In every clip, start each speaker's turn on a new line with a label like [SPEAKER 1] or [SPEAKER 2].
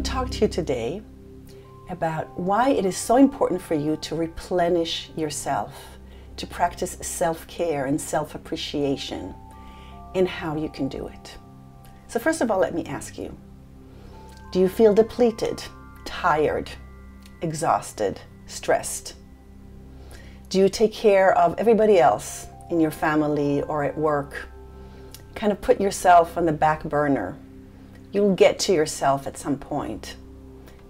[SPEAKER 1] to talk to you today about why it is so important for you to replenish yourself, to practice self-care and self-appreciation, and how you can do it. So first of all, let me ask you, do you feel depleted, tired, exhausted, stressed? Do you take care of everybody else in your family or at work? Kind of put yourself on the back burner. You'll get to yourself at some point.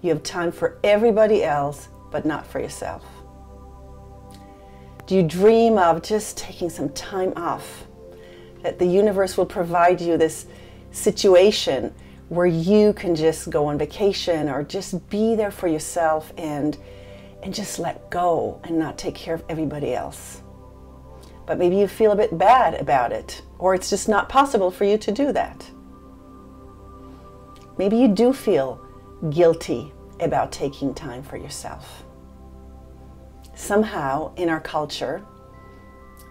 [SPEAKER 1] You have time for everybody else, but not for yourself. Do you dream of just taking some time off? That the universe will provide you this situation where you can just go on vacation or just be there for yourself and just let go and not take care of everybody else. But maybe you feel a bit bad about it, or it's just not possible for you to do that. Maybe you do feel guilty about taking time for yourself. Somehow in our culture,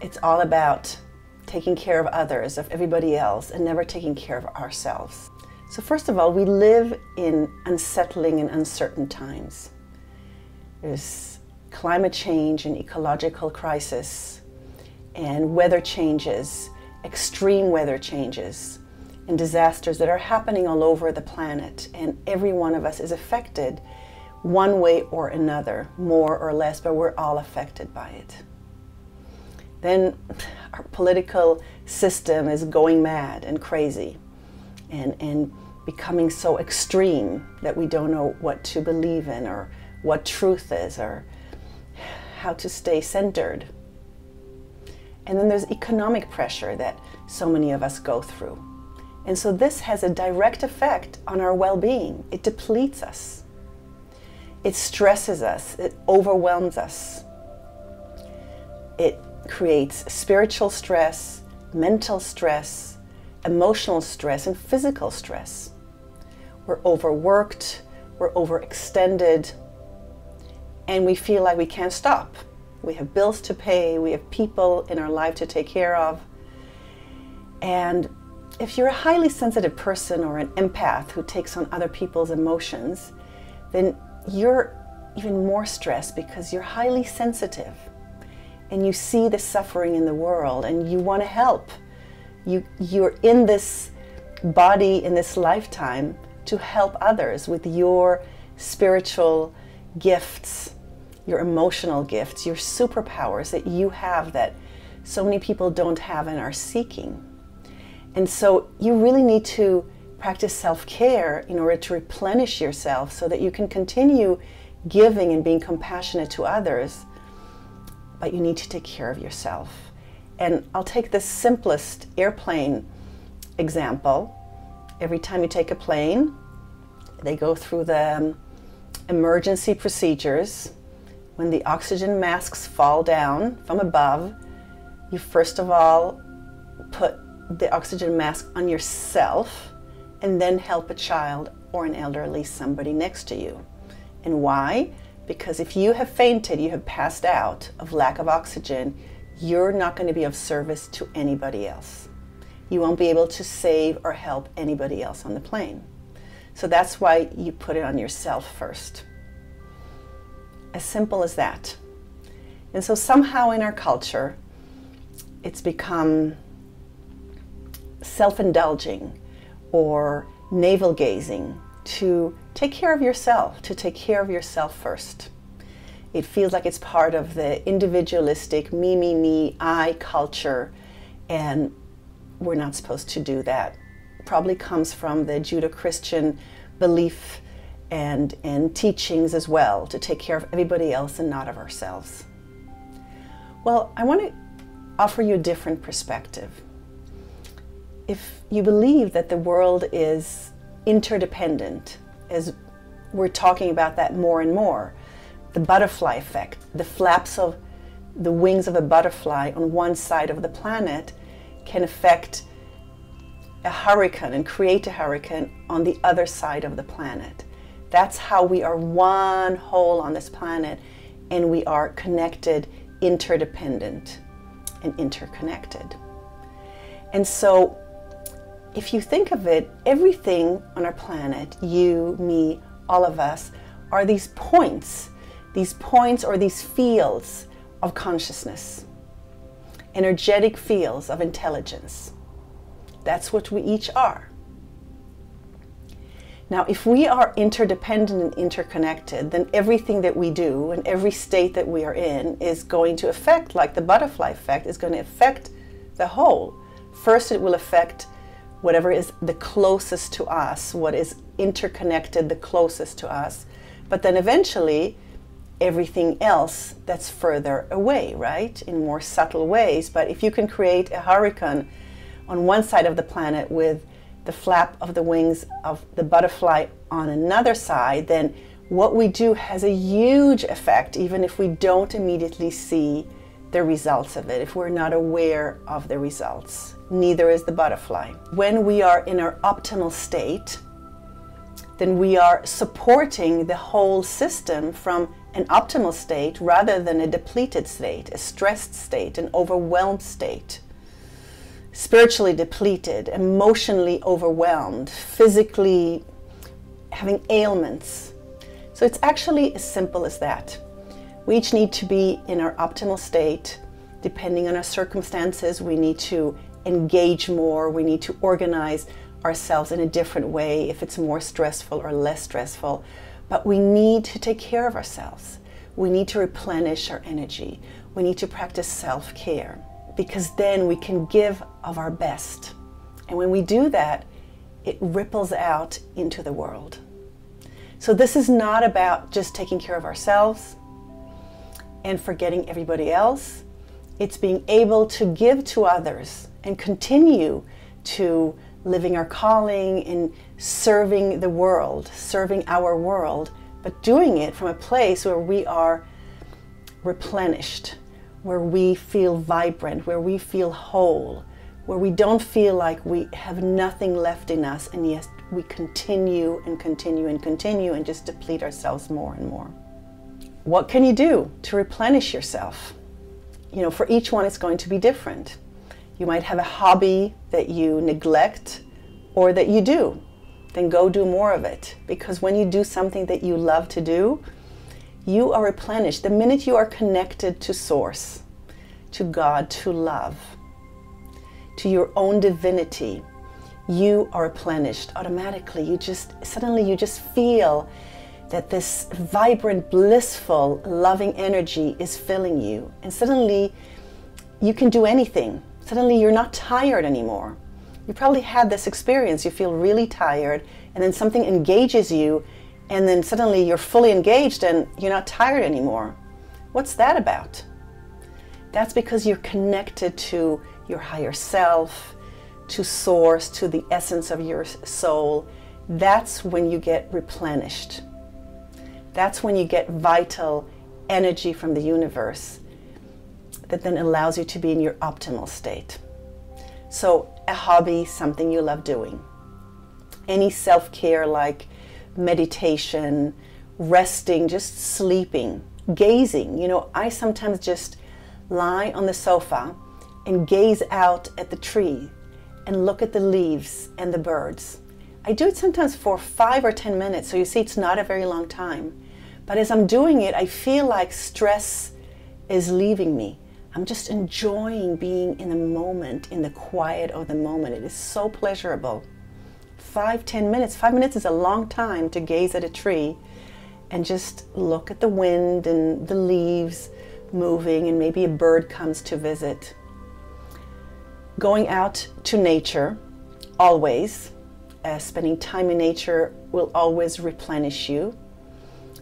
[SPEAKER 1] it's all about taking care of others, of everybody else, and never taking care of ourselves. So first of all, we live in unsettling and uncertain times. There's climate change and ecological crisis, and weather changes, extreme weather changes, and disasters that are happening all over the planet, and every one of us is affected one way or another, more or less, but we're all affected by it. Then our political system is going mad and crazy and becoming so extreme that we don't know what to believe in or what truth is or how to stay centered. And then there's economic pressure that so many of us go through. And so this has a direct effect on our well-being. It depletes us. It stresses us. It overwhelms us. It creates spiritual stress, mental stress, emotional stress, and physical stress. We're overworked, we're overextended, and we feel like we can't stop. We have bills to pay, we have people in our life to take care of. And if you're a highly sensitive person or an empath who takes on other people's emotions, then you're even more stressed because you're highly sensitive and you see the suffering in the world and you want to help. You're in this body, in this lifetime, to help others with your spiritual gifts, your emotional gifts, your superpowers that you have that so many people don't have and are seeking. And so you really need to practice self-care in order to replenish yourself so that you can continue giving and being compassionate to others, but you need to take care of yourself. And I'll take the simplest airplane example. Every time you take a plane, they go through the emergency procedures. When the oxygen masks fall down from above, you first of all put the oxygen mask on yourself and then help a child or an elderly, somebody next to you. And why? Because if you have fainted, you have passed out of lack of oxygen, you're not going to be of service to anybody else. You won't be able to save or help anybody else on the plane. So that's why you put it on yourself first. As simple as that. And so somehow in our culture, it's become self-indulging or navel-gazing to take care of yourself, to take care of yourself first. It feels like it's part of the individualistic me, I culture, and we're not supposed to do that. Probably comes from the Judeo-Christian belief and teachings as well, to take care of everybody else and not of ourselves. Well, I want to offer you a different perspective. If you believe that the world is interdependent, as we're talking about that more and more, the butterfly effect, the flaps of the wings of a butterfly on one side of the planet can affect a hurricane and create a hurricane on the other side of the planet. That's how we are one whole on this planet, and we are connected, interdependent, and interconnected. And so if you think of it, everything on our planet, you, me, all of us, are these points or these fields of consciousness, energetic fields of intelligence. That's what we each are. Now, if we are interdependent and interconnected, then everything that we do and every state that we are in is going to affect, like the butterfly effect, is going to affect the whole. First, it will affect whatever is the closest to us, what is interconnected the closest to us. But then eventually, everything else that's further away, right? In more subtle ways. But if you can create a hurricane on one side of the planet with the flap of the wings of the butterfly on another side, then what we do has a huge effect, even if we don't immediately see the results of it, if we're not aware of the results. Neither is the butterfly. When we are in our optimal state, then we are supporting the whole system from an optimal state rather than a depleted state, a stressed state, an overwhelmed state. Spiritually depleted, emotionally overwhelmed, physically having ailments. So it's actually as simple as that. We each need to be in our optimal state. Depending on our circumstances, we need to engage more, we need to organize ourselves in a different way if it's more stressful or less stressful. But we need to take care of ourselves. We need to replenish our energy. We need to practice self-care, because then we can give of our best. And when we do that, it ripples out into the world. So this is not about just taking care of ourselves and forgetting everybody else. It's being able to give to others and continue to living our calling and serving the world, serving our world, but doing it from a place where we are replenished, where we feel vibrant, where we feel whole, where we don't feel like we have nothing left in us, and yet we continue and continue and continue and just deplete ourselves more and more. What can you do to replenish yourself? You know, for each one it's going to be different. You might have a hobby that you neglect or that you do. Then go do more of it, because when you do something that you love to do, you are replenished. The minute you are connected to Source, to God, to love, to your own divinity, you are replenished automatically. You just feel that this vibrant, blissful, loving energy is filling you. And suddenly you can do anything. Suddenly you're not tired anymore. You probably had this experience. You feel really tired, and then something engages you, and then suddenly you're fully engaged and you're not tired anymore. What's that about? That's because you're connected to your higher self, to Source, to the essence of your soul. That's when you get replenished. That's when you get vital energy from the universe that then allows you to be in your optimal state. So a hobby, something you love doing. Any self-care like meditation, resting, just sleeping, gazing. You know, I sometimes just lie on the sofa and gaze out at the tree and look at the leaves and the birds. I do it sometimes for 5 or 10 minutes, so you see it's not a very long time. But as I'm doing it, I feel like stress is leaving me. I'm just enjoying being in the moment, in the quiet of the moment. It is so pleasurable. 5 minutes is a long time to gaze at a tree and just look at the wind and the leaves moving, and maybe a bird comes to visit. Going out to nature, always. Spending time in nature will always replenish you.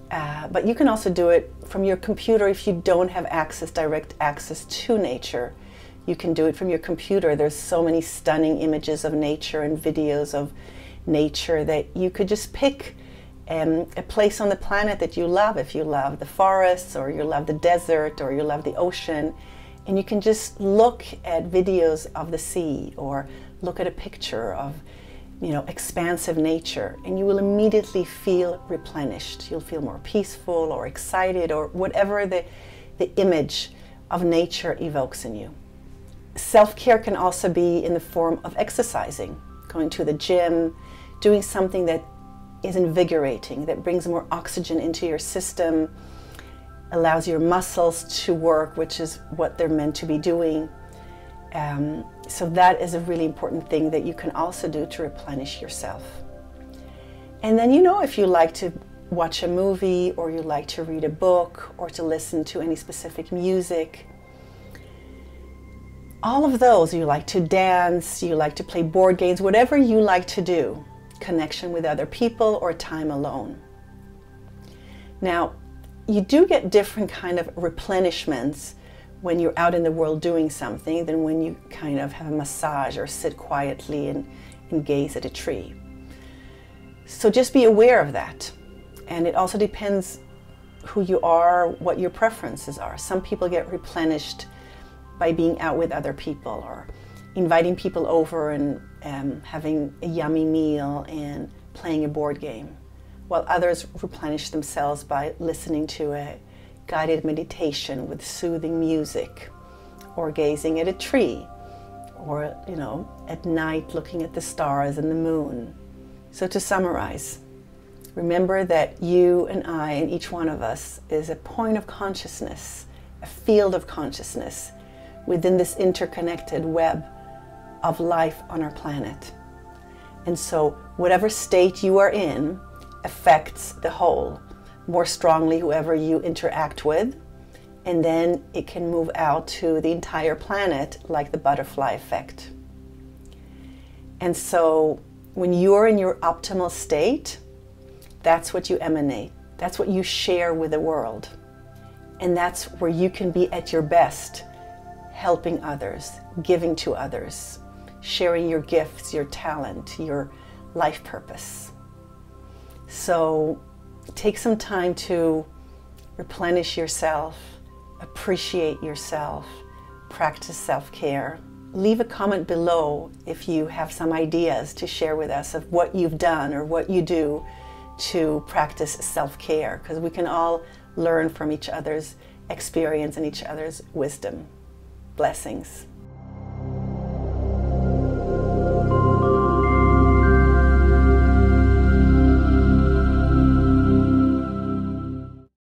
[SPEAKER 1] But you can also do it from your computer if you don't have direct access to nature. You can do it from your computer. There's so many stunning images of nature and videos of nature that you could just pick a place on the planet that you love. If you love the forests, or you love the desert, or you love the ocean, and you can just look at videos of the sea, or look at a picture of, you know, expansive nature, and you will immediately feel replenished. You'll feel more peaceful or excited, or whatever the image of nature evokes in you. Self-care can also be in the form of exercising, going to the gym, doing something that is invigorating, that brings more oxygen into your system, allows your muscles to work, which is what they're meant to be doing. So that is a really important thing that you can also do to replenish yourself. And then, you know, if you like to watch a movie, or you like to read a book, or to listen to any specific music, all of those, you like to dance, you like to play board games, whatever you like to do, connection with other people or time alone. Now, you do get different kind of replenishments when you're out in the world doing something than when you kind of have a massage or sit quietly and gaze at a tree. So just be aware of that. And it also depends who you are, what your preferences are. Some people get replenished by being out with other people, or inviting people over and having a yummy meal and playing a board game, while others replenish themselves by listening to a guided meditation with soothing music, or gazing at a tree, or, you know, at night looking at the stars and the moon. So to summarize, remember that you and I and each one of us is a point of consciousness, a field of consciousness within this interconnected web of life on our planet. And so whatever state you are in affects the whole more strongly, whoever you interact with, and then it can move out to the entire planet like the butterfly effect. And so when you're in your optimal state, that's what you emanate. That's what you share with the world. And that's where you can be at your best, helping others, giving to others, sharing your gifts, your talent, your life purpose. So take some time to replenish yourself, appreciate yourself, practice self-care. Leave a comment below if you have some ideas to share with us of what you've done or what you do to practice self-care, because we can all learn from each other's experience and each other's wisdom. Blessings.